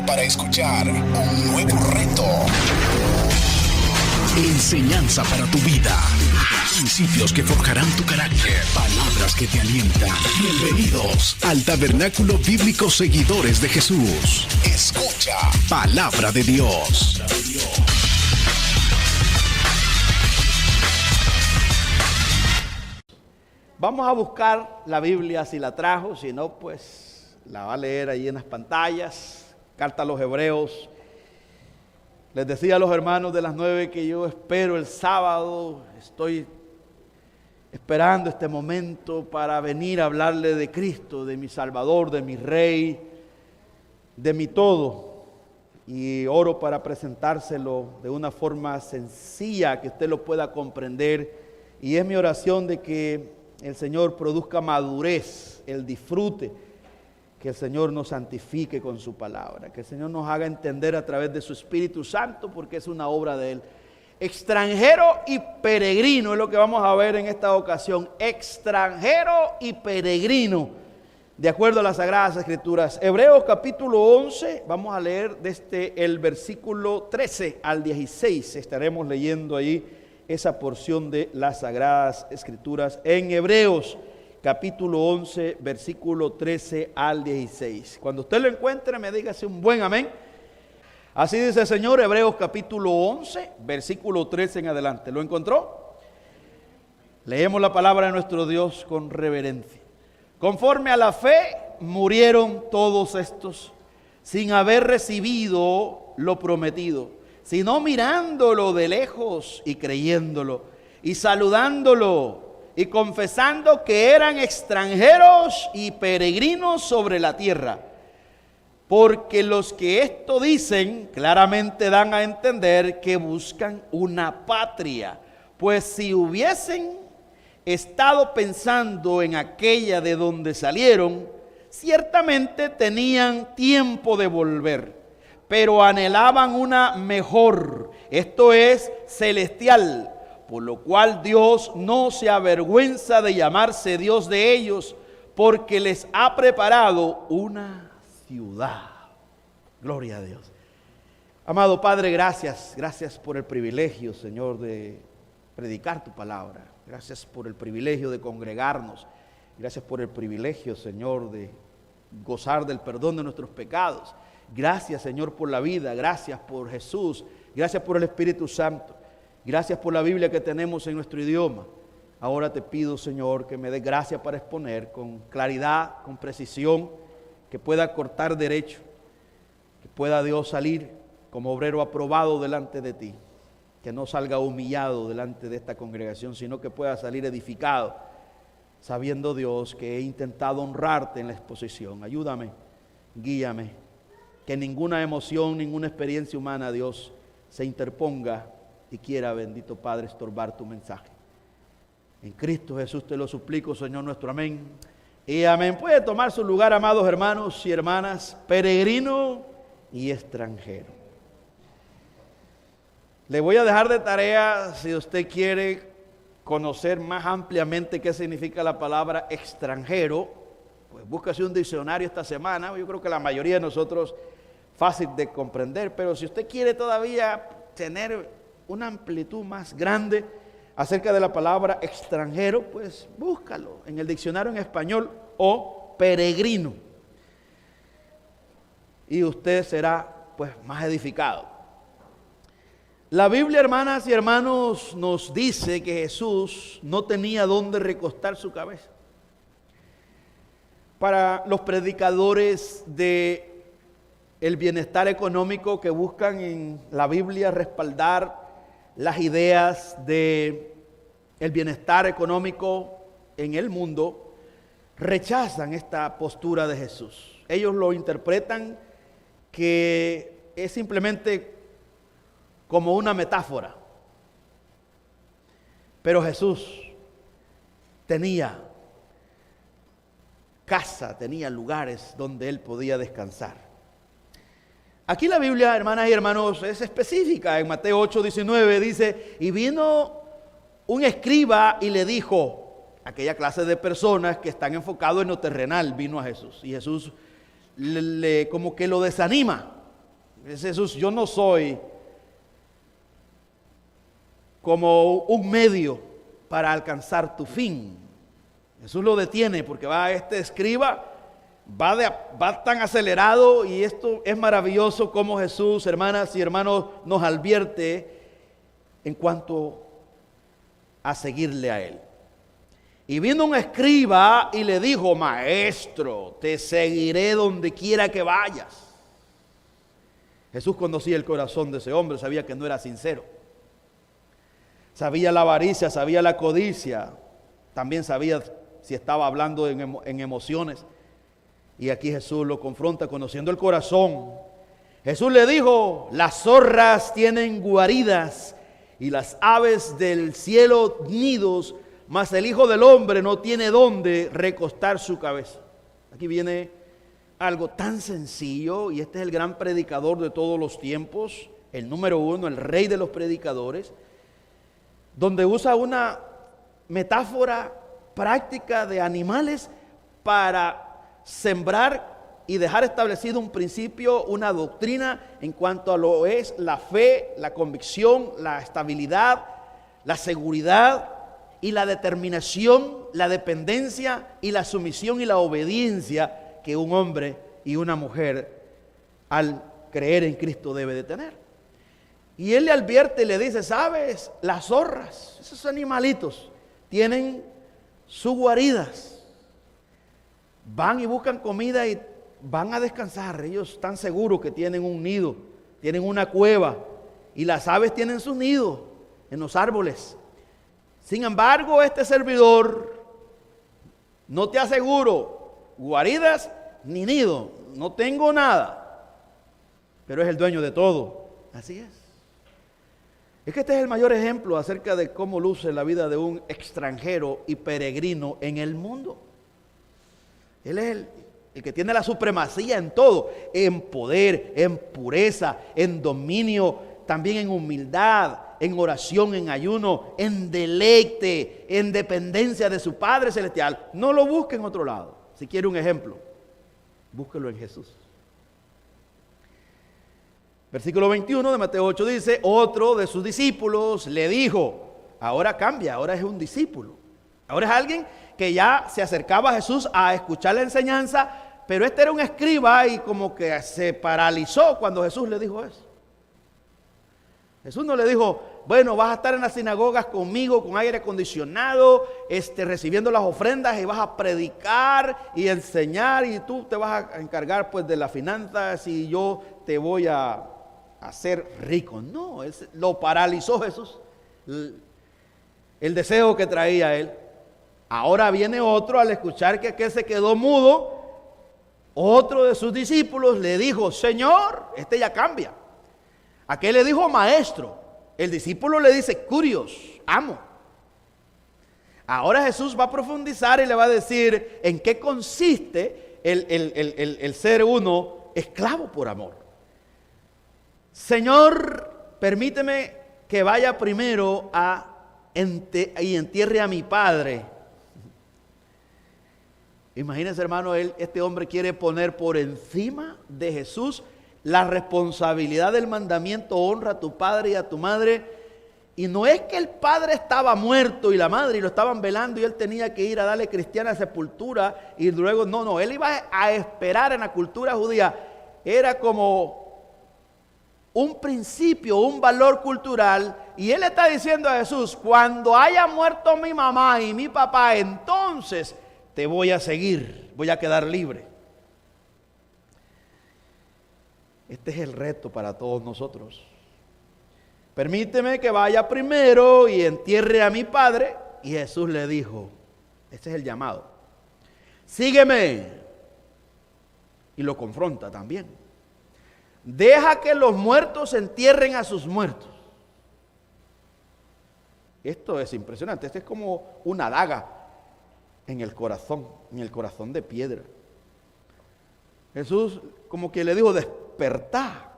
para escuchar un nuevo reto. Enseñanza para tu vida. Principios que forjarán tu carácter. Palabras que te alientan. Bienvenidos al Tabernáculo Bíblico Seguidores de Jesús. Escucha Palabra de Dios. Vamos a buscar la Biblia si la trajo, si no, pues la va a leer ahí en las pantallas. Carta a los Hebreos. Les decía a los hermanos de las 9 que yo espero el sábado, estoy esperando este momento para venir a hablarle de Cristo, de mi Salvador, de mi Rey, de mi todo. Y oro para presentárselo de una forma sencilla, que usted lo pueda comprender. Y es mi oración de que el Señor produzca madurez, el disfrute, que el Señor nos santifique con su palabra, que el Señor nos haga entender a través de su Espíritu Santo, porque es una obra de Él. Extranjero y peregrino es lo que vamos a ver en esta ocasión. Extranjero y peregrino, de acuerdo a las Sagradas Escrituras. Hebreos capítulo 11, vamos a leer desde el versículo 13 al 16. Estaremos leyendo ahí esa porción de las Sagradas Escrituras en Hebreos capítulo 11, versículo 13 al 16. Cuando usted lo encuentre, me dígase un buen amén. Así dice el Señor, Hebreos capítulo 11, versículo 13 en adelante. ¿Lo encontró? Leemos la palabra de nuestro Dios con reverencia. Conforme a la fe, murieron todos estos, sin haber recibido lo prometido, sino mirándolo de lejos y creyéndolo, y saludándolo, y confesando que eran extranjeros y peregrinos sobre la tierra. Porque los que esto dicen claramente dan a entender que buscan una patria. Pues si hubiesen estado pensando en aquella de donde salieron, ciertamente tenían tiempo de volver, pero anhelaban una mejor, esto es, celestial. Por lo cual Dios no se avergüenza de llamarse Dios de ellos, porque les ha preparado una ciudad. Gloria a Dios. Amado Padre, gracias por el privilegio, Señor, de predicar tu palabra. Gracias por el privilegio de congregarnos. Gracias por el privilegio, Señor, de gozar del perdón de nuestros pecados. Gracias, Señor, por la vida. Gracias por Jesús. Gracias por el Espíritu Santo. Gracias por la Biblia que tenemos en nuestro idioma. Ahora te pido, Señor, que me des gracia para exponer con claridad, con precisión, que pueda cortar derecho, que pueda Dios salir como obrero aprobado delante de ti, que no salga humillado delante de esta congregación, sino que pueda salir edificado, sabiendo, Dios, que he intentado honrarte en la exposición. Ayúdame, guíame, que ninguna emoción, ninguna experiencia humana, Dios, se interponga y quiera, bendito Padre, estorbar tu mensaje. En Cristo Jesús te lo suplico, Señor nuestro, amén y amén. Puede tomar su lugar, amados hermanos y hermanas, peregrino y extranjero. Le voy a dejar de tarea, si usted quiere conocer más ampliamente qué significa la palabra extranjero, pues búsquese un diccionario esta semana. Yo creo que la mayoría de nosotros fácil de comprender, pero si usted quiere todavía tener una amplitud más grande acerca de la palabra extranjero, pues búscalo en el diccionario en español o peregrino, y usted será pues más edificado. La Biblia, hermanas y hermanos, nos dice que Jesús no tenía dónde recostar su cabeza. Para los predicadores de el bienestar económico que buscan en la Biblia respaldar las ideas de el bienestar económico en el mundo, rechazan esta postura de Jesús. Ellos lo interpretan que es simplemente como una metáfora. Pero Jesús tenía casa, tenía lugares donde él podía descansar. Aquí la Biblia, hermanas y hermanos, es específica. En Mateo 8:19 dice, y vino un escriba y le dijo, aquella clase de personas que están enfocados en lo terrenal, vino a Jesús. Y Jesús como que lo desanima. Dice Jesús, yo no soy como un medio para alcanzar tu fin. Jesús lo detiene porque va este escriba, va tan acelerado, y esto es maravilloso como Jesús, hermanas y hermanos, nos advierte en cuanto a seguirle a él. Y vino un escriba y le dijo, maestro, te seguiré donde quiera que vayas. Jesús conocía el corazón de ese hombre, sabía que no era sincero. Sabía la avaricia, sabía la codicia, también sabía si estaba hablando en emociones. Y aquí Jesús lo confronta conociendo el corazón. Jesús le dijo, las zorras tienen guaridas y las aves del cielo nidos, mas el Hijo del Hombre no tiene dónde recostar su cabeza. Aquí viene algo tan sencillo, y este es el gran predicador de todos los tiempos, el número uno, el rey de los predicadores, donde usa una metáfora práctica de animales para sembrar y dejar establecido un principio, una doctrina en cuanto a lo es la fe, la convicción, la estabilidad, la seguridad y la determinación, la dependencia y la sumisión y la obediencia que un hombre y una mujer al creer en Cristo debe de tener. Y él le advierte y le dice, ¿sabes? Las zorras, esos animalitos, tienen sus guaridas. Van y buscan comida y van a descansar. Ellos están seguros que tienen un nido, tienen una cueva. Y las aves tienen sus nidos en los árboles. Sin embargo, este servidor, no te aseguro guaridas ni nido, no tengo nada, pero es el dueño de todo. Así es. Es que este es el mayor ejemplo acerca de cómo luce la vida de un extranjero y peregrino en el mundo. Él es el que tiene la supremacía en todo, en poder, en pureza, en dominio, también en humildad, en oración, en ayuno, en deleite, en dependencia de su Padre Celestial. No lo busque en otro lado. Si quiere un ejemplo, búsquelo en Jesús. Versículo 21 de Mateo 8 dice, otro de sus discípulos le dijo, ahora cambia, ahora es un discípulo. Ahora es alguien que ya se acercaba a Jesús a escuchar la enseñanza, pero este era un escriba y como que se paralizó cuando Jesús le dijo eso. Jesús no le dijo, bueno, vas a estar en las sinagogas conmigo con aire acondicionado, recibiendo las ofrendas, y vas a predicar y enseñar, y tú te vas a encargar pues de las finanzas y yo te voy a hacer rico. No, lo paralizó Jesús, el deseo que traía él. Ahora viene otro, al escuchar que aquel se quedó mudo, otro de sus discípulos le dijo, Señor, ya cambia. Aquel le dijo maestro, el discípulo le dice curios, amo. Ahora Jesús va a profundizar y le va a decir en qué consiste el ser uno esclavo por amor. Señor, permíteme que vaya primero y entierre a mi padre. Imagínense, hermano, este hombre quiere poner por encima de Jesús la responsabilidad del mandamiento, honra a tu padre y a tu madre. Y no es que el padre estaba muerto y la madre y lo estaban velando y él tenía que ir a darle cristiana sepultura y luego, no, él iba a esperar. En la cultura judía era como un principio, un valor cultural, y él está diciendo a Jesús, cuando haya muerto mi mamá y mi papá, entonces te voy a seguir, voy a quedar libre. Este es el reto para todos nosotros. Permíteme que vaya primero y entierre a mi padre. Y Jesús le dijo, este es el llamado, sígueme. Y lo confronta también. Deja que los muertos entierren a sus muertos. Esto es impresionante. Este es como una daga en el corazón de piedra. Jesús como que le dijo, despertá.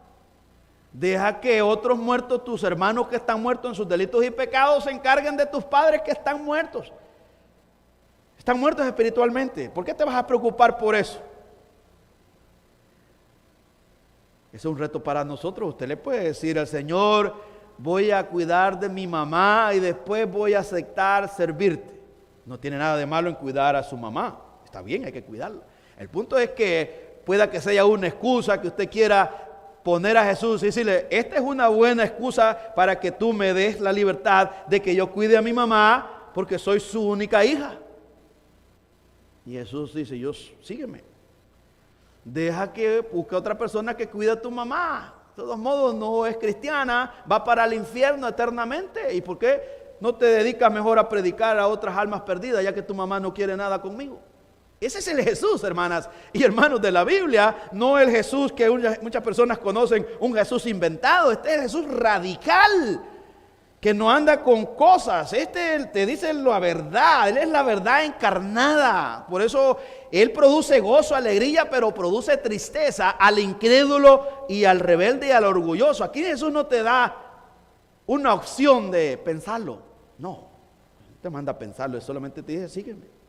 Deja que otros muertos, tus hermanos que están muertos en sus delitos y pecados, se encarguen de tus padres que están muertos. Están muertos espiritualmente. ¿Por qué te vas a preocupar por eso? es un reto para nosotros. Usted le puede decir al Señor, voy a cuidar de mi mamá y después voy a aceptar servirte. No tiene nada de malo en cuidar a su mamá. Está bien, hay que cuidarla. El punto es que pueda que sea una excusa que usted quiera poner a Jesús y decirle, esta es una buena excusa para que tú me des la libertad de que yo cuide a mi mamá porque soy su única hija. Y Jesús dice, sígueme. Deja que busque otra persona que cuide a tu mamá. De todos modos no es cristiana, va para el infierno eternamente. ¿Y por qué no te dedicas mejor a predicar a otras almas perdidas ya que tu mamá no quiere nada conmigo? Ese es el Jesús, hermanas y hermanos de la Biblia, no el Jesús que muchas personas conocen, un Jesús inventado. Este es el Jesús radical, que no anda con cosas. Este te dice la verdad, Él es la verdad encarnada. Por eso Él produce gozo, alegría, pero produce tristeza al incrédulo y al rebelde y al orgulloso. Aquí Jesús no te da una opción de pensarlo. No, te manda a pensarlo, Él solamente te dice, sígueme.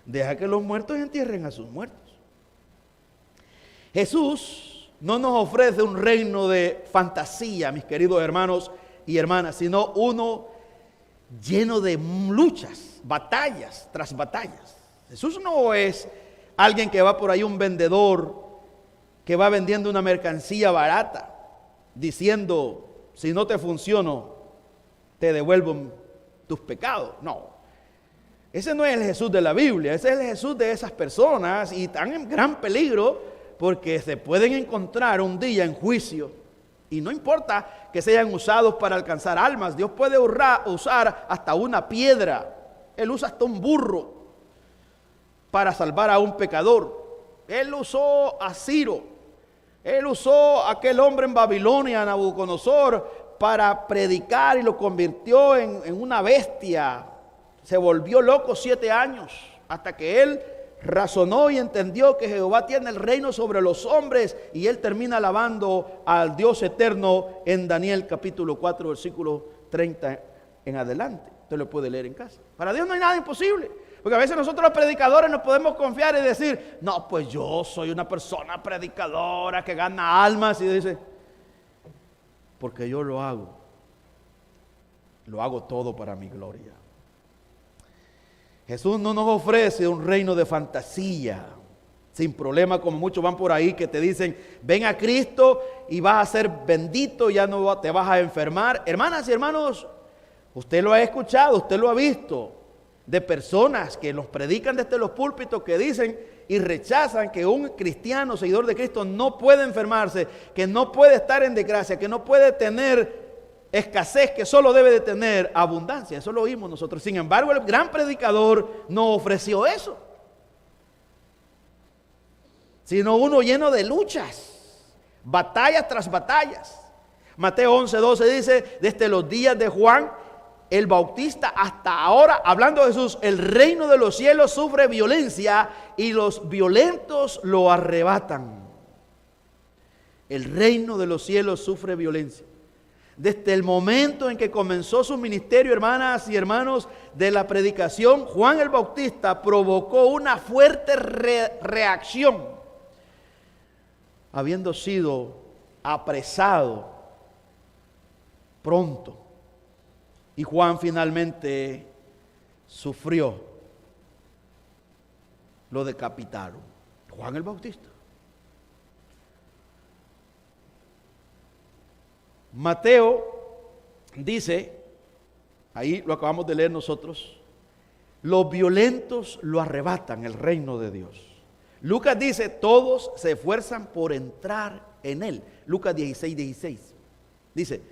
Deja que los muertos entierren a sus muertos. Jesús no nos ofrece un reino de fantasía, mis queridos hermanos y hermanas, sino uno lleno de luchas, batallas tras batallas. Jesús no es alguien que va por ahí, un vendedor que va vendiendo una mercancía barata, diciendo, si no te funciono, te devuelvo tus pecados. No. Ese no es el Jesús de la Biblia, ese es el Jesús de esas personas y están en gran peligro porque se pueden encontrar un día en juicio. Y no importa que sean usados para alcanzar almas, Dios puede usar hasta una piedra, Él usa hasta un burro para salvar a un pecador. Él usó a Ciro, Él usó a aquel hombre en Babilonia, a Nabucodonosor, para predicar y lo convirtió en una bestia. Se volvió loco 7 años hasta que él razonó y entendió que Jehová tiene el reino sobre los hombres y él termina alabando al Dios eterno en Daniel capítulo 4 versículo 30 en adelante. Usted lo puede leer en casa. Para Dios no hay nada imposible, porque a veces nosotros los predicadores nos podemos confiar y decir, no, pues yo soy una persona predicadora que gana almas, y dice, porque yo lo hago todo para mi gloria. Jesús no nos ofrece un reino de fantasía, sin problema, como muchos van por ahí que te dicen, ven a Cristo y vas a ser bendito, ya no te vas a enfermar. Hermanas y hermanos, usted lo ha escuchado, usted lo ha visto, de personas que nos predican desde los púlpitos que dicen y rechazan que un cristiano, seguidor de Cristo, no puede enfermarse, que no puede estar en desgracia, que no puede tener escasez, que solo debe de tener abundancia. Eso lo oímos nosotros. Sin embargo, el gran predicador no ofreció eso, sino uno lleno de luchas, batallas tras batallas. Mateo 11:12 dice, desde los días de Juan el Bautista hasta ahora, hablando de Jesús, el reino de los cielos sufre violencia y los violentos lo arrebatan. El reino de los cielos sufre violencia. Desde el momento en que comenzó su ministerio, hermanas y hermanos, de la predicación, Juan el Bautista provocó una fuerte reacción, habiendo sido apresado pronto. Y Juan finalmente sufrió, lo decapitaron. Juan el Bautista. Mateo dice, ahí lo acabamos de leer nosotros, los violentos lo arrebatan el reino de Dios. Lucas dice, todos se esfuerzan por entrar en él. Lucas 16:16. Dice,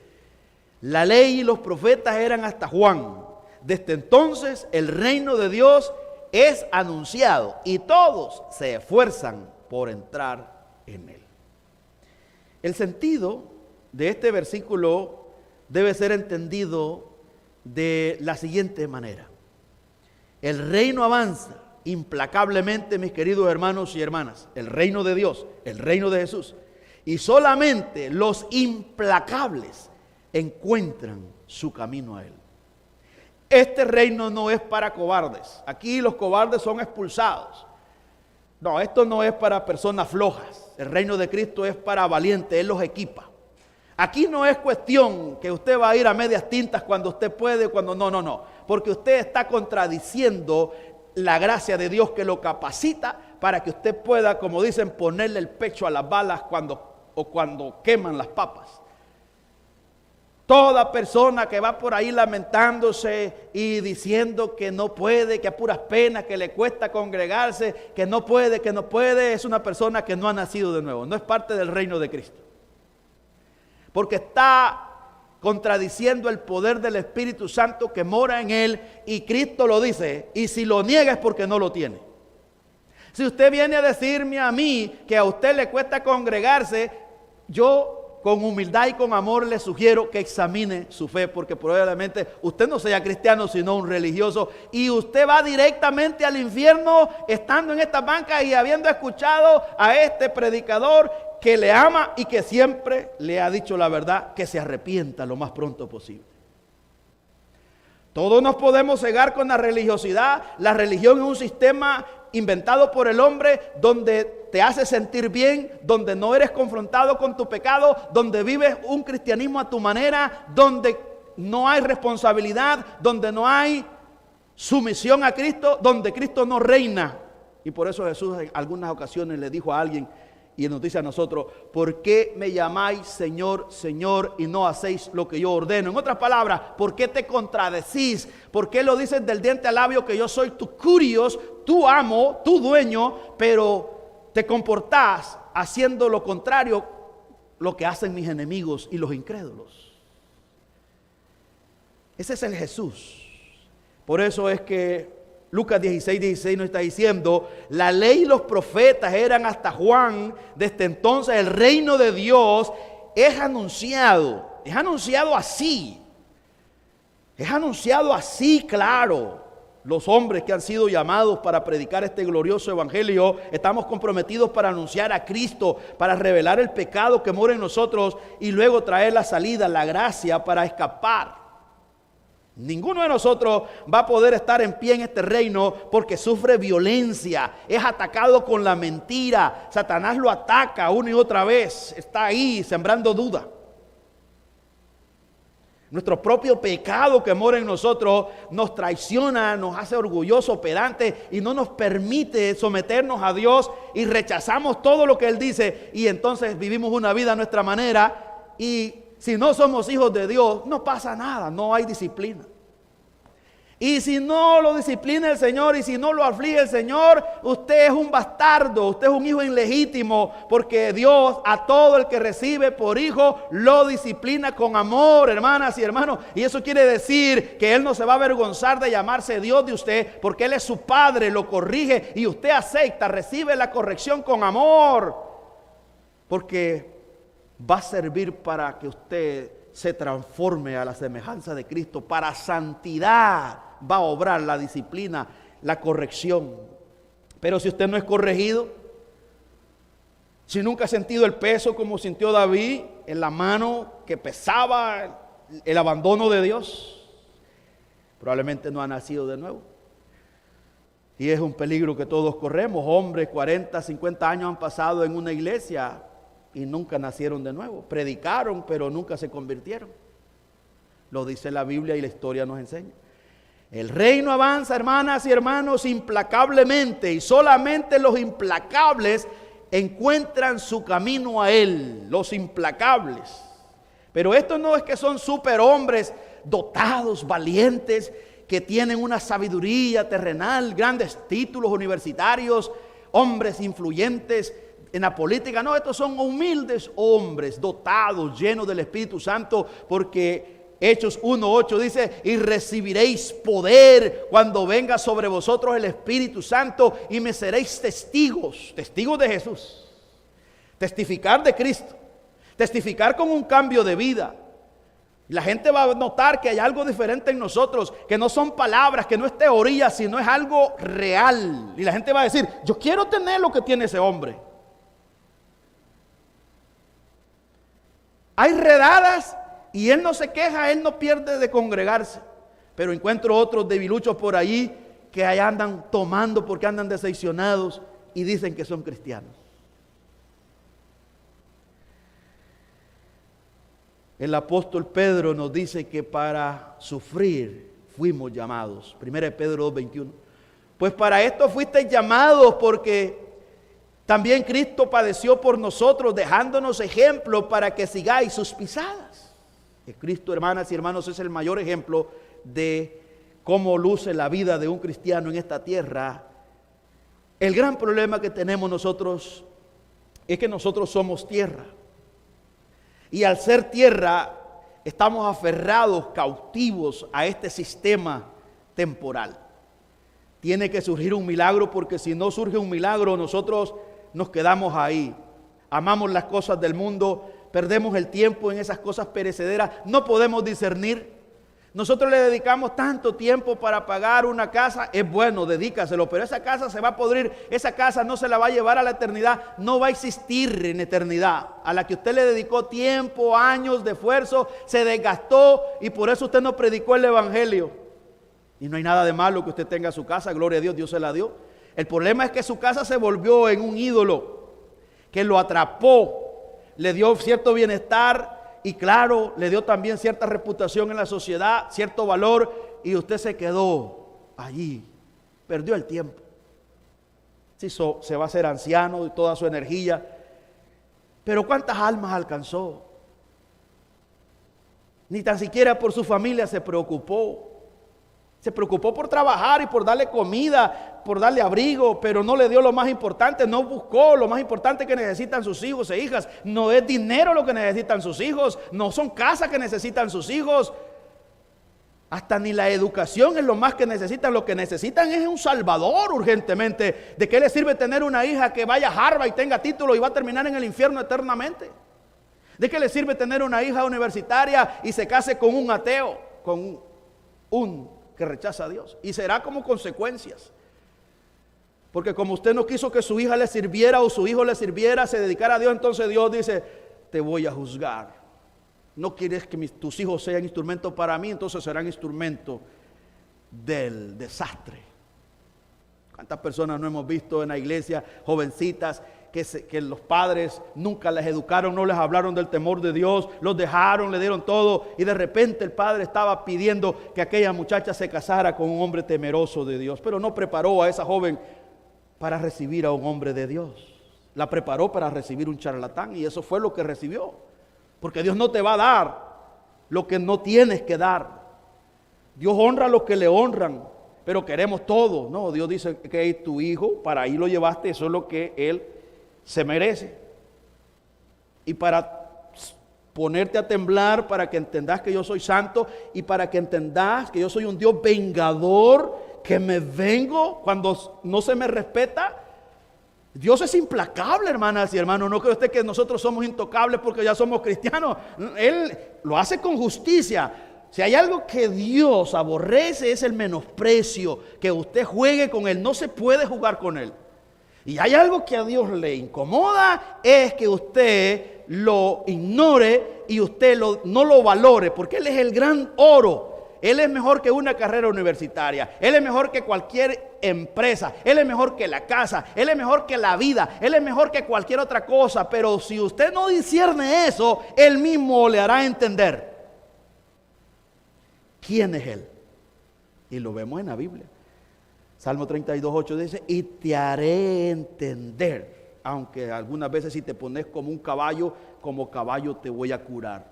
la ley y los profetas eran hasta Juan. Desde entonces el reino de Dios es anunciado y todos se esfuerzan por entrar en él. El sentido de este versículo debe ser entendido de la siguiente manera. El reino avanza implacablemente, mis queridos hermanos y hermanas, el reino de Dios, el reino de Jesús, y solamente los implacables encuentran su camino a él. Este reino no es para cobardes. Aquí los cobardes son expulsados. No, esto no es para personas flojas. El reino de Cristo es para valientes, Él los equipa. Aquí no es cuestión que usted va a ir a medias tintas cuando usted puede, cuando no. Porque usted está contradiciendo la gracia de Dios que lo capacita para que usted pueda, como dicen, ponerle el pecho a las balas cuando queman las papas. Toda persona que va por ahí lamentándose y diciendo que no puede, que a puras penas, que le cuesta congregarse, que no puede, es una persona que no ha nacido de nuevo, no es parte del reino de Cristo. Porque está contradiciendo el poder del Espíritu Santo que mora en él, y Cristo lo dice, y si lo niega es porque no lo tiene. Si usted viene a decirme a mí que a usted le cuesta congregarse, yo con humildad y con amor le sugiero que examine su fe, porque probablemente usted no sea cristiano sino un religioso, y usted va directamente al infierno estando en esta banca y habiendo escuchado a este predicador que le ama y que siempre le ha dicho la verdad, que se arrepienta lo más pronto posible. Todos nos podemos cegar con la religiosidad. La religión es un sistema inventado por el hombre donde te hace sentir bien, donde no eres confrontado con tu pecado, donde vives un cristianismo a tu manera, donde no hay responsabilidad, donde no hay sumisión a Cristo, donde Cristo no reina. Y por eso Jesús en algunas ocasiones le dijo a alguien, y nos dice a nosotros: ¿por qué me llamáis Señor, Señor, y no hacéis lo que yo ordeno? En otras palabras, ¿por qué te contradecís? ¿Por qué lo dices del diente al labio que yo soy tu curios, tu amo, tu dueño, pero te comportás haciendo lo contrario, lo que hacen mis enemigos y los incrédulos? Ese es el Jesús. Por eso es que Lucas 16 nos está diciendo: la ley y los profetas eran hasta Juan. Desde entonces el reino de Dios es anunciado así. Es anunciado así, claro. Los hombres que han sido llamados para predicar este glorioso evangelio, estamos comprometidos para anunciar a Cristo, para revelar el pecado que mora en nosotros y luego traer la salida, la gracia para escapar. Ninguno de nosotros va a poder estar en pie en este reino porque sufre violencia, es atacado con la mentira. Satanás lo ataca una y otra vez, está ahí sembrando duda. Nuestro propio pecado que mora en nosotros nos traiciona, nos hace orgullosos, pedantes y no nos permite someternos a Dios, y rechazamos todo lo que Él dice, y entonces vivimos una vida a nuestra manera. Y si no somos hijos de Dios, no pasa nada, no hay disciplina. Y si no lo disciplina el Señor y si no lo aflige el Señor, usted es un bastardo, usted es un hijo ilegítimo, porque Dios a todo el que recibe por hijo lo disciplina con amor, hermanas y hermanos. Y eso quiere decir que Él no se va a avergonzar de llamarse Dios de usted, porque Él es su Padre, lo corrige y usted acepta, recibe la corrección con amor, porque va a servir para que usted se transforme a la semejanza de Cristo. Para santidad va a obrar la disciplina, la corrección. Pero si usted no es corregido, si nunca ha sentido el peso como sintió David en la mano que pesaba el abandono de Dios, probablemente no ha nacido de nuevo. Y es un peligro que todos corremos. Hombres 40, 50 años han pasado en una iglesia y nunca nacieron de nuevo. Predicaron, pero nunca se convirtieron. Lo dice la Biblia y la historia nos enseña. El reino avanza, hermanas y hermanos, implacablemente, y solamente los implacables encuentran su camino a Él. Los implacables. Pero esto no es que son superhombres dotados, valientes, que tienen una sabiduría terrenal, grandes títulos universitarios, hombres influyentes en la política. No, estos son humildes hombres dotados, llenos del Espíritu Santo, porque Hechos 1:8 dice: y recibiréis poder cuando venga sobre vosotros el Espíritu Santo, y me seréis testigos de Jesús. Testificar de Cristo, testificar con un cambio de vida. La gente va a notar que hay algo diferente en nosotros, que no son palabras, que no es teoría, sino es algo real. Y la gente va a decir: yo quiero tener lo que tiene ese hombre. Hay redadas y él no se queja, él no pierde de congregarse. Pero encuentro otros debiluchos por ahí que ahí andan tomando porque andan decepcionados y dicen que son cristianos. El apóstol Pedro nos dice que para sufrir fuimos llamados. 1 Pedro 2:21. Pues para esto fuisteis llamados, porque también Cristo padeció por nosotros, dejándonos ejemplo para que sigáis sus pisadas. Que Cristo, hermanas y hermanos, es el mayor ejemplo de cómo luce la vida de un cristiano en esta tierra. El gran problema que tenemos nosotros es que nosotros somos tierra. Y al ser tierra, estamos aferrados, cautivos a este sistema temporal. Tiene que surgir un milagro, porque si no surge un milagro, nosotros nos quedamos ahí. Amamos las cosas del mundo, perdemos el tiempo en esas cosas perecederas, no podemos discernir. Nosotros le dedicamos tanto tiempo para pagar una casa, es bueno, dedícaselo, pero esa casa se va a podrir, esa casa no se la va a llevar a la eternidad, no va a existir en eternidad. A la que usted le dedicó tiempo, años de esfuerzo, se desgastó y por eso usted no predicó el evangelio. Y no hay nada de malo que usted tenga su casa, gloria a Dios, Dios se la dio. El problema es que su casa se volvió en un ídolo que lo atrapó, le dio cierto bienestar y claro, le dio también cierta reputación en la sociedad, cierto valor, y usted se quedó allí, perdió el tiempo. Se va a hacer anciano y toda su energía, pero ¿cuántas almas alcanzó? Ni tan siquiera por su familia se preocupó. Se preocupó por trabajar y por darle comida, por darle abrigo, pero no le dio lo más importante, no buscó lo más importante que necesitan sus hijos e hijas. No es dinero lo que necesitan sus hijos, no son casas que necesitan sus hijos, hasta ni la educación es lo más que necesitan. Lo que necesitan es un salvador urgentemente. ¿De qué le sirve tener una hija que vaya a Harvard y tenga título y va a terminar en el infierno eternamente? ¿De qué le sirve tener una hija universitaria y se case con un ateo, con un que rechaza a Dios? Y será como consecuencias, porque como usted no quiso que su hija le sirviera o su hijo le sirviera, se dedicara a Dios, entonces Dios dice: te voy a juzgar. No quieres que tus hijos sean instrumentos para mí, entonces serán instrumentos del desastre. ¿Cuántas personas no hemos visto en la iglesia, jovencitas, que los padres nunca les educaron, no les hablaron del temor de Dios, los dejaron, le dieron todo, y de repente el padre estaba pidiendo que aquella muchacha se casara con un hombre temeroso de Dios, pero no preparó a esa joven para recibir a un hombre de Dios, la preparó para recibir un charlatán, y eso fue lo que recibió, porque Dios no te va a dar lo que no tienes que dar. Dios honra a los que le honran, pero queremos todo. No, Dios dice que es tu hijo, para ahí lo llevaste, eso es lo que él se merece. Y para ponerte a temblar, para que entendas que yo soy santo y para que entendas que yo soy un Dios vengador, que me vengo cuando no se me respeta. Dios es implacable, hermanas y hermanos. No cree usted que nosotros somos intocables porque ya somos cristianos. Él lo hace con justicia. Si hay algo que Dios aborrece, es el menosprecio, que usted juegue con Él. No se puede jugar con Él. Y hay algo que a Dios le incomoda, es que usted lo ignore y usted no lo valore, porque Él es el gran oro. Él es mejor que una carrera universitaria, Él es mejor que cualquier empresa, Él es mejor que la casa, Él es mejor que la vida, Él es mejor que cualquier otra cosa. Pero si usted no discierne eso, Él mismo le hará entender quién es Él. Y lo vemos en la Biblia. Salmo 32:8 dice: y te haré entender, aunque algunas veces si te pones como caballo te voy a curar.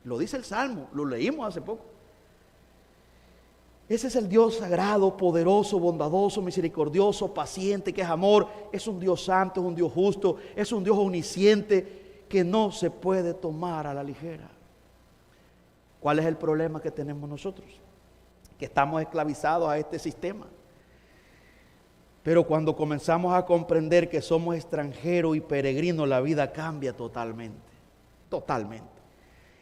Lo dice el Salmo, lo leímos hace poco. Ese es el Dios sagrado, poderoso, bondadoso, misericordioso, paciente, que es amor. Es un Dios santo, es un Dios justo, es un Dios omnisciente que no se puede tomar a la ligera. ¿Cuál es el problema que tenemos nosotros? Que estamos esclavizados a este sistema. Pero cuando comenzamos a comprender que somos extranjeros y peregrinos, la vida cambia totalmente, totalmente.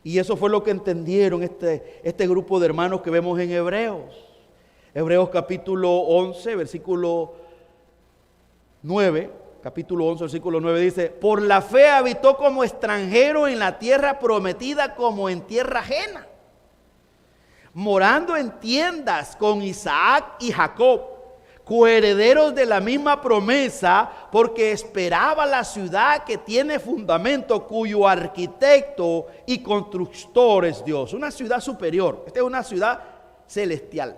Y eso fue lo que entendieron este grupo de hermanos que vemos en Hebreos. Hebreos capítulo 11, versículo 9, capítulo 11, versículo 9 dice: por la fe habitó como extranjero en la tierra prometida, como en tierra ajena, morando en tiendas con Isaac y Jacob, coherederos de la misma promesa, porque esperaba la ciudad que tiene fundamento, cuyo arquitecto y constructor es Dios. Una ciudad superior. Esta es una ciudad celestial.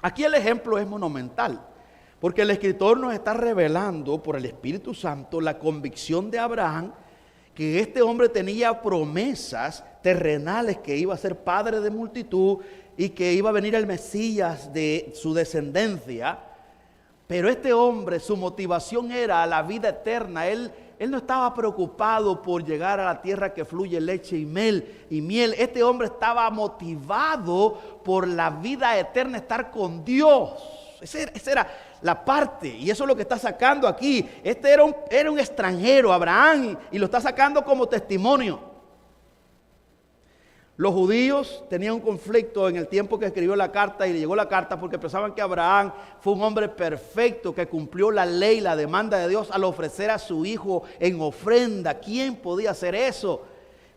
Aquí el ejemplo es monumental, porque el escritor nos está revelando por el Espíritu Santo la convicción de Abraham que este hombre tenía promesas terrenales, que iba a ser padre de multitud y que iba a venir el Mesías de su descendencia. Pero este hombre, su motivación era la vida eterna. Él no estaba preocupado por llegar a la tierra que fluye leche y miel. Este hombre estaba motivado por la vida eterna, estar con Dios. Esa era la parte, y eso es lo que está sacando aquí. Este era un extranjero, Abraham, y lo está sacando como testimonio. Los judíos tenían un conflicto en el tiempo que escribió la carta, y le llegó la carta porque pensaban que Abraham fue un hombre perfecto que cumplió la ley, la demanda de Dios al ofrecer a su hijo en ofrenda. ¿Quién podía hacer eso?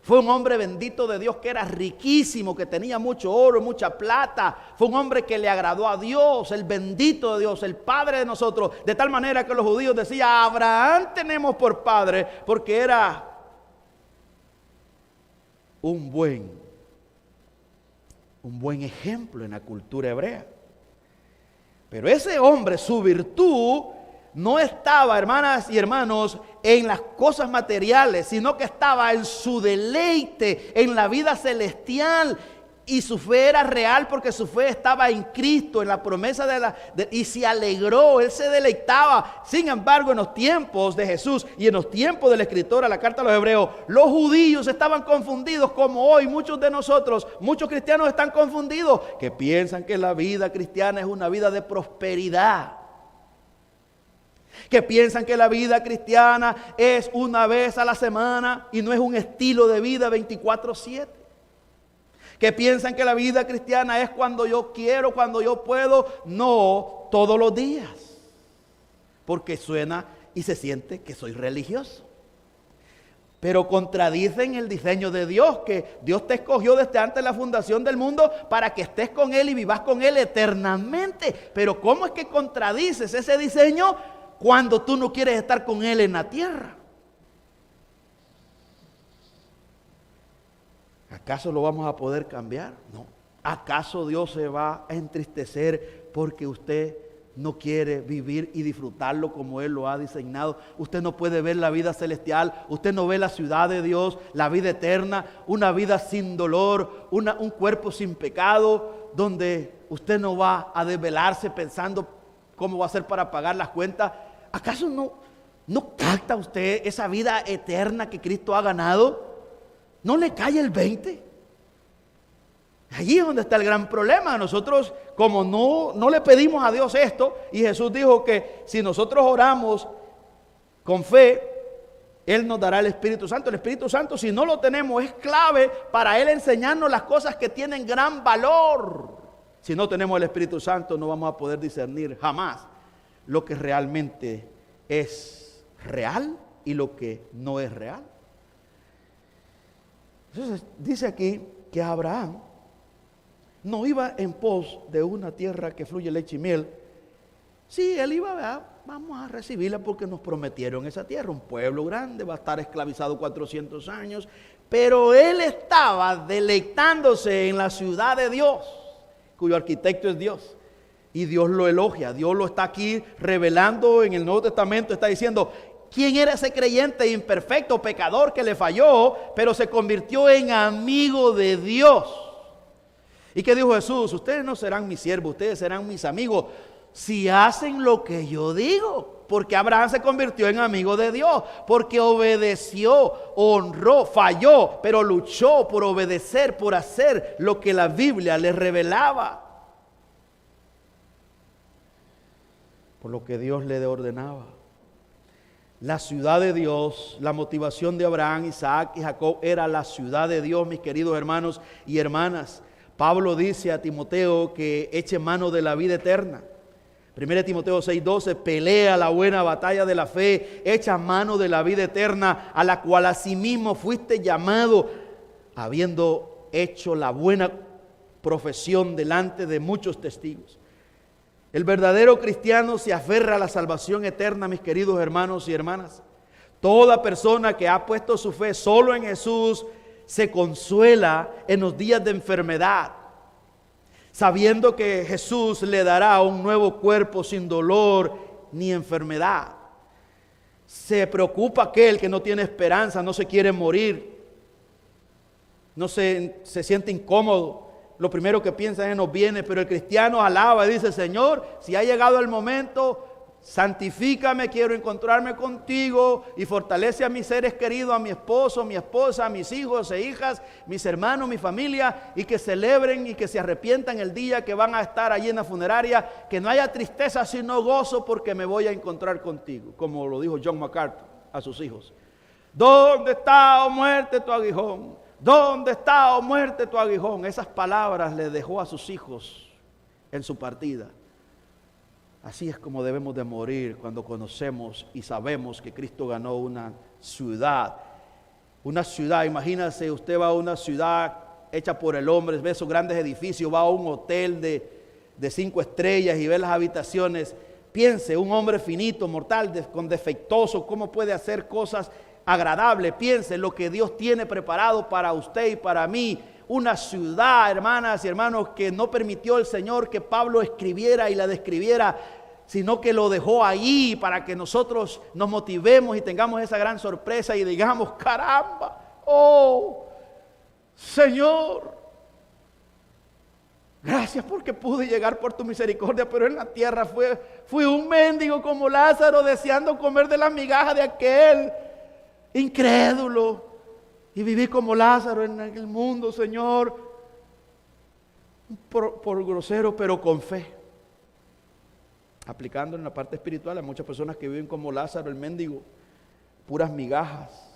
Fue un hombre bendito de Dios, que era riquísimo, que tenía mucho oro, mucha plata. Fue un hombre que le agradó a Dios, el bendito de Dios, el Padre de nosotros. De tal manera que los judíos decían: Abraham tenemos por padre, porque era un buen ejemplo en la cultura hebrea. Pero ese hombre, su virtud no estaba, hermanas y hermanos, en las cosas materiales, sino que estaba en su deleite, en la vida celestial. Y su fe era real porque su fe estaba en Cristo, en la promesa y se alegró, él se deleitaba. Sin embargo, en los tiempos de Jesús y en los tiempos del escritor a la carta a los hebreos, los judíos estaban confundidos, como hoy muchos de nosotros, muchos cristianos están confundidos, que piensan que la vida cristiana es una vida de prosperidad, que piensan que la vida cristiana es una vez a la semana y no es un estilo de vida 24/7. Que piensan que la vida cristiana es cuando yo quiero, cuando yo puedo. No, todos los días. Porque suena y se siente que soy religioso. Pero contradicen el diseño de Dios, que Dios te escogió desde antes de la fundación del mundo para que estés con Él y vivas con Él eternamente. Pero ¿cómo es que contradices ese diseño cuando tú no quieres estar con Él en la tierra? ¿Acaso lo vamos a poder cambiar? No. ¿Acaso Dios se va a entristecer porque usted no quiere vivir y disfrutarlo como Él lo ha diseñado? Usted no puede ver la vida celestial, usted no ve la ciudad de Dios, la vida eterna, una vida sin dolor, un cuerpo sin pecado, donde usted no va a desvelarse pensando cómo va a hacer para pagar las cuentas. ¿Acaso no capta usted esa vida eterna que Cristo ha ganado? ¿No le cae el 20? Allí es donde está el gran problema. Nosotros, como no le pedimos a Dios esto, y Jesús dijo que si nosotros oramos con fe, Él nos dará el Espíritu Santo. El Espíritu Santo, si no lo tenemos, es clave para Él enseñarnos las cosas que tienen gran valor. Si no tenemos el Espíritu Santo, no vamos a poder discernir jamás lo que realmente es real y lo que no es real. Entonces dice aquí que Abraham no iba en pos de una tierra que fluye leche y miel. Sí, él iba, vamos a recibirla porque nos prometieron esa tierra, un pueblo grande, va a estar esclavizado 400 años. Pero él estaba deleitándose en la ciudad de Dios, cuyo arquitecto es Dios. Y Dios lo elogia, Dios lo está aquí revelando en el Nuevo Testamento, está diciendo: ¿quién era ese creyente imperfecto, pecador, que le falló, pero se convirtió en amigo de Dios? ¿Y qué dijo Jesús? Ustedes no serán mis siervos, ustedes serán mis amigos si hacen lo que yo digo. Porque Abraham se convirtió en amigo de Dios, porque obedeció, honró, falló, pero luchó por obedecer, por hacer lo que la Biblia le revelaba, por lo que Dios le ordenaba. La ciudad de Dios, la motivación de Abraham, Isaac y Jacob era la ciudad de Dios, mis queridos hermanos y hermanas. Pablo dice a Timoteo que eche mano de la vida eterna. 1 Timoteo 6:12, pelea la buena batalla de la fe, echa mano de la vida eterna, a la cual asimismo fuiste llamado, habiendo hecho la buena profesión delante de muchos testigos. El verdadero cristiano se aferra a la salvación eterna, mis queridos hermanos y hermanas. Toda persona que ha puesto su fe solo en Jesús se consuela en los días de enfermedad, sabiendo que Jesús le dará un nuevo cuerpo sin dolor ni enfermedad. Se preocupa aquel que no tiene esperanza, no se quiere morir, no se siente incómodo. Lo primero que piensa es nos viene, pero el cristiano alaba y dice: Señor, si ha llegado el momento, santifícame, quiero encontrarme contigo, y fortalece a mis seres queridos, a mi esposo, mi esposa, a mis hijos e hijas, mis hermanos, mi familia, y que celebren y que se arrepientan el día que van a estar allí en la funeraria, que no haya tristeza sino gozo, porque me voy a encontrar contigo, como lo dijo John MacArthur a sus hijos. ¿Dónde está, oh muerte, tu aguijón? ¿Dónde está, oh muerte, tu aguijón? Esas palabras le dejó a sus hijos en su partida. Así es como debemos de morir cuando conocemos y sabemos que Cristo ganó una ciudad. Una ciudad, imagínese, usted va a una ciudad hecha por el hombre, ve esos grandes edificios, va a un hotel de 5 estrellas y ve las habitaciones. Piense, un hombre finito, mortal, con defectuoso, ¿cómo puede hacer cosas agradables? Piense lo que Dios tiene preparado para usted y para mí. Una ciudad, hermanas y hermanos, que no permitió el Señor que Pablo escribiera y la describiera, sino que lo dejó ahí para que nosotros nos motivemos y tengamos esa gran sorpresa y digamos: caramba, oh Señor, gracias porque pude llegar por tu misericordia, pero en la tierra fui un mendigo como Lázaro, deseando comer de las migajas de aquel incrédulo. Y viví como Lázaro en el mundo, Señor, por grosero, pero con fe. Aplicando en la parte espiritual, hay muchas personas que viven como Lázaro, el mendigo, puras migajas.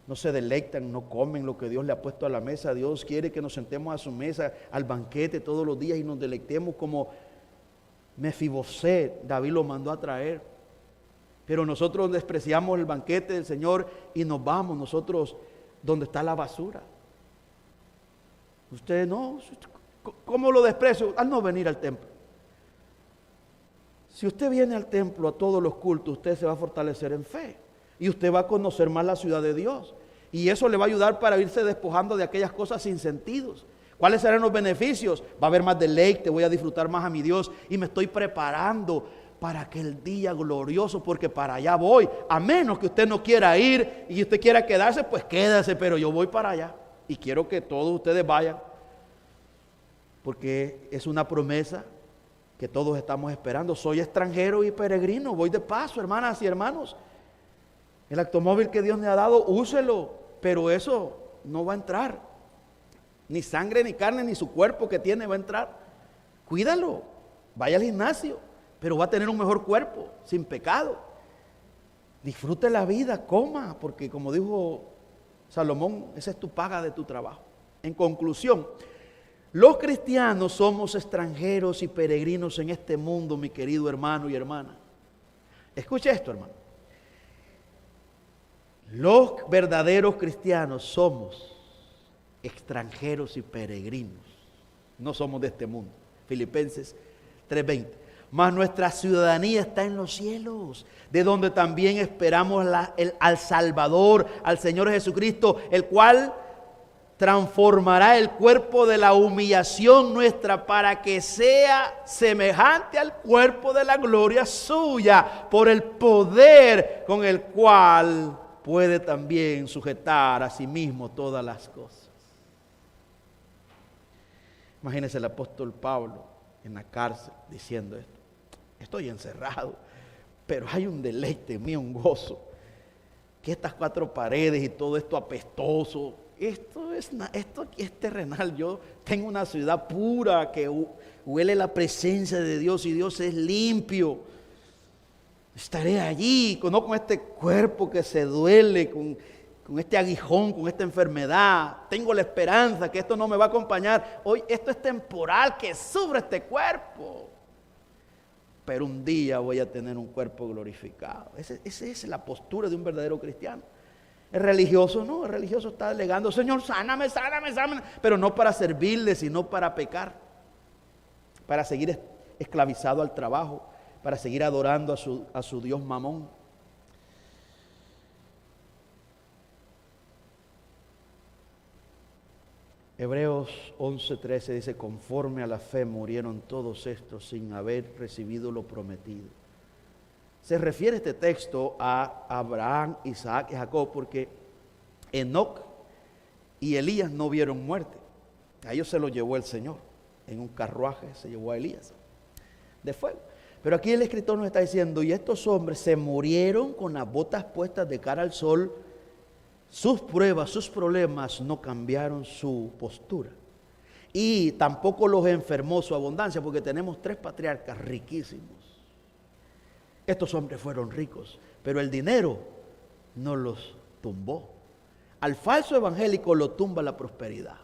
No se delectan, no comen lo que Dios le ha puesto a la mesa. Dios quiere que nos sentemos a su mesa, al banquete todos los días y nos deleitemos como Mefiboset, David lo mandó a traer. Pero nosotros despreciamos el banquete del Señor y nos vamos nosotros donde está la basura. Usted no, ¿cómo lo desprecio? Al no venir al templo. Si usted viene al templo a todos los cultos, usted se va a fortalecer en fe y usted va a conocer más la ciudad de Dios, y eso le va a ayudar para irse despojando de aquellas cosas sin sentidos. ¿Cuáles serán los beneficios? Va a haber más deleite, voy a disfrutar más a mi Dios y me estoy preparando para aquel día glorioso, porque para allá voy. A menos que usted no quiera ir y usted quiera quedarse, pues quédese, pero yo voy para allá y quiero que todos ustedes vayan, porque es una promesa que todos estamos esperando. Soy extranjero y peregrino, voy de paso, hermanas y hermanos. El automóvil que Dios me ha dado, úselo, pero eso no va a entrar. Ni sangre, ni carne, ni su cuerpo que tiene va a entrar. Cuídalo, vaya al gimnasio, pero va a tener un mejor cuerpo, sin pecado. Disfrute la vida, coma, porque como dijo Salomón, esa es tu paga de tu trabajo. En conclusión, los cristianos somos extranjeros y peregrinos en este mundo, mi querido hermano y hermana. Escuche esto, hermano. Los verdaderos cristianos somos extranjeros y peregrinos. No somos de este mundo. Filipenses 3:20. Mas nuestra ciudadanía está en los cielos, de donde también esperamos al Salvador, al Señor Jesucristo, el cual transformará el cuerpo de la humillación nuestra para que sea semejante al cuerpo de la gloria suya, por el poder con el cual puede también sujetar a sí mismo todas las cosas. Imagínense el apóstol Pablo en la cárcel diciendo esto: estoy encerrado, pero hay un deleite en mí, un gozo, que estas 4 paredes y todo esto apestoso, esto aquí es terrenal. Yo tengo una ciudad pura que huele la presencia de Dios y Dios es limpio. Estaré allí, no con este cuerpo que se duele, con este aguijón, con esta enfermedad. Tengo la esperanza que esto no me va a acompañar. Hoy esto es temporal, que sufre este cuerpo. Pero un día voy a tener un cuerpo glorificado. Esa es la postura de un verdadero cristiano. El religioso no, el religioso está alegando: Señor, sáname, sáname, sáname. Pero no para servirle, sino para pecar. Para seguir esclavizado al trabajo para seguir adorando a su Dios Mamón. Hebreos 11:13 dice, conforme a la fe murieron todos estos sin haber recibido lo prometido. Se refiere este texto a Abraham, Isaac y Jacob, porque Enoc y Elías no vieron muerte. A ellos se los llevó el Señor. En un carruaje se llevó a Elías de fuego. Pero aquí el escritor nos está diciendo, y estos hombres se murieron con las botas puestas de cara al sol. Sus pruebas, sus problemas no cambiaron su postura. Y tampoco los enfermó su abundancia, porque tenemos 3 patriarcas riquísimos. Estos hombres fueron ricos, pero el dinero no los tumbó. Al falso evangélico lo tumba la prosperidad,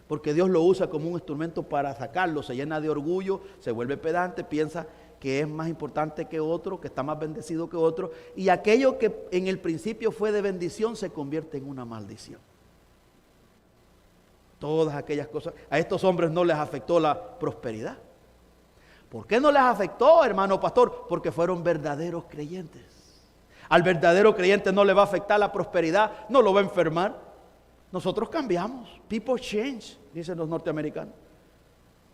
porque Dios lo usa como un instrumento para sacarlo. Se llena de orgullo, se vuelve pedante, piensa que es más importante que otro, que está más bendecido que otro, y aquello que en el principio fue de bendición se convierte en una maldición. Todas aquellas cosas, a estos hombres no les afectó la prosperidad. ¿Por qué no les afectó, hermano pastor? Porque fueron verdaderos creyentes. Al verdadero creyente no le va a afectar la prosperidad, no lo va a enfermar. Nosotros cambiamos. People change, dicen los norteamericanos.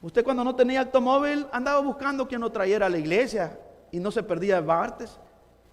Usted cuando no tenía automóvil andaba buscando quien lo trayera a la iglesia y no se perdía martes,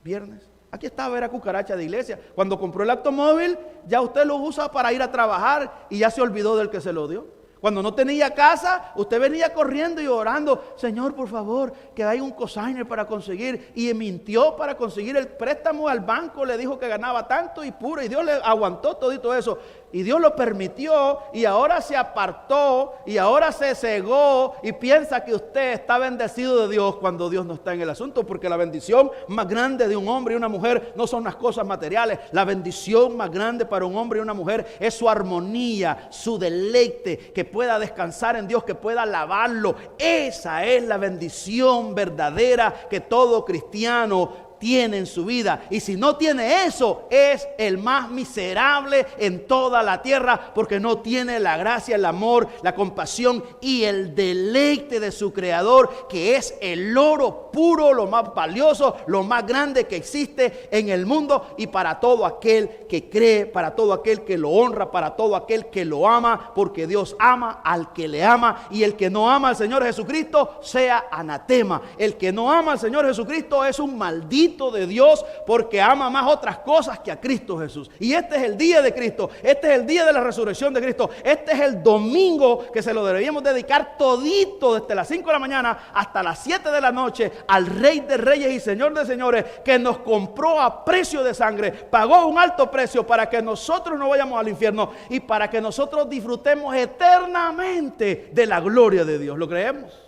viernes. Aquí estaba, era cucaracha de iglesia. Cuando compró el automóvil, ya usted lo usa para ir a trabajar y ya se olvidó del que se lo dio. Cuando no tenía casa, usted venía corriendo y orando, Señor, por favor, que hay un cosigner para conseguir. Y mintió para conseguir el préstamo al banco, le dijo que ganaba tanto y puro, y Dios le aguantó todito eso. Y Dios lo permitió, y ahora se apartó, y ahora se cegó, y piensa que usted está bendecido de Dios cuando Dios no está en el asunto, porque la bendición más grande de un hombre y una mujer no son las cosas materiales. La bendición más grande para un hombre y una mujer es su armonía, su deleite, que pueda descansar en Dios, que pueda alabarlo. Esa es la bendición verdadera que todo cristiano tiene en su vida. Y si no tiene eso, es el más miserable en toda la tierra, porque no tiene la gracia, el amor, la compasión y el deleite de su Creador, que es el oro puro, lo más valioso, lo más grande que existe en el mundo. Y para todo aquel que cree, para todo aquel que lo honra, para todo aquel que lo ama, porque Dios ama al que le ama, y el que no ama al Señor Jesucristo sea anatema. El que no ama al Señor Jesucristo es un maldito de Dios, porque ama más otras cosas que a Cristo Jesús. Y este es el día de Cristo, este es el día de la resurrección de Cristo, este es el domingo que se lo deberíamos dedicar todito desde las 5 de la mañana hasta las 7 de la noche al Rey de Reyes y Señor de Señores, que nos compró a precio de sangre, pagó un alto precio para que nosotros no vayamos al infierno y para que nosotros disfrutemos eternamente de la gloria de Dios. ¿Lo creemos?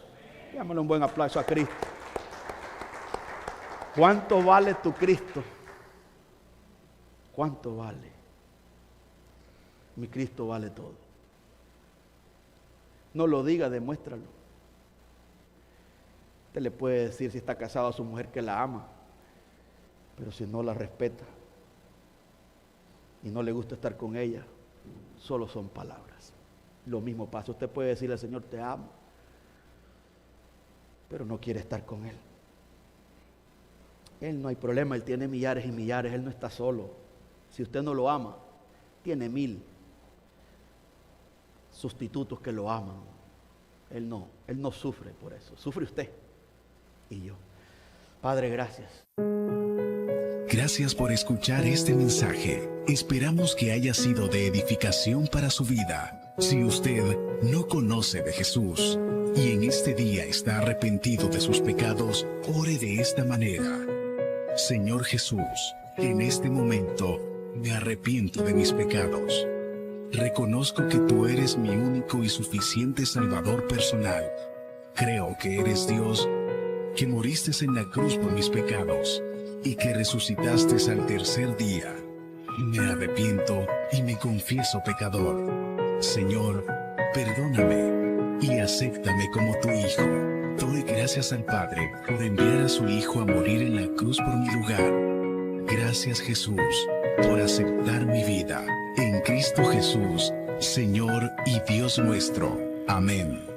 Démosle un buen aplauso a Cristo. ¿Cuánto vale tu Cristo? ¿Cuánto vale? Mi Cristo vale todo. No lo diga, demuéstralo. Usted le puede decir, si está casado, a su mujer que la ama, pero si no la respeta y no le gusta estar con ella, solo son palabras. Lo mismo pasa. Usted puede decirle al Señor, te amo, pero no quiere estar con Él. Él no hay problema, Él tiene millares y millares, Él no está solo. Si usted no lo ama, tiene 1000 sustitutos que lo aman. Él no sufre por eso, sufre usted y yo. Padre, gracias. Gracias por escuchar este mensaje. Esperamos que haya sido de edificación para su vida. Si usted no conoce de Jesús y en este día está arrepentido de sus pecados, ore de esta manera. Señor Jesús, en este momento me arrepiento de mis pecados. Reconozco que tú eres mi único y suficiente Salvador personal. Creo que eres Dios, que moriste en la cruz por mis pecados y que resucitaste al tercer día. Me arrepiento y me confieso pecador. Señor, perdóname y acéptame como tu Hijo. Doy gracias al Padre por enviar a su Hijo a morir en la cruz por mi lugar. Gracias, Jesús, por aceptar mi vida. En Cristo Jesús, Señor y Dios nuestro. Amén.